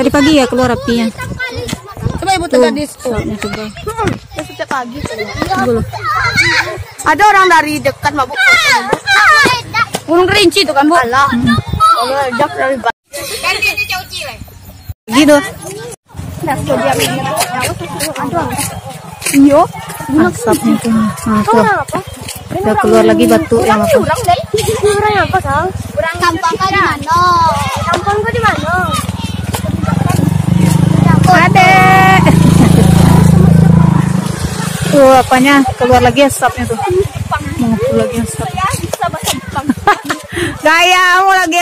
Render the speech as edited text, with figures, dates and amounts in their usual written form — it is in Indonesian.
Tadi pagi ya keluar apinya. Coba ibu tegak di situ. Setiap pagi. Ada orang dari dekat mabuk. Gunung Kerinci itu kan Bu? Alah. Kalau jak dari Gitu. Iyo. Asapnya tuh. Nah, tuh. Udah keluar lagi batu yang apa? Orang apa sal? Orang kampung kau di mana? Kampung kau di mana? Adek. Apanya keluar lagi asapnya tuh. Mau keluar lagi asap. Gayamu lagi.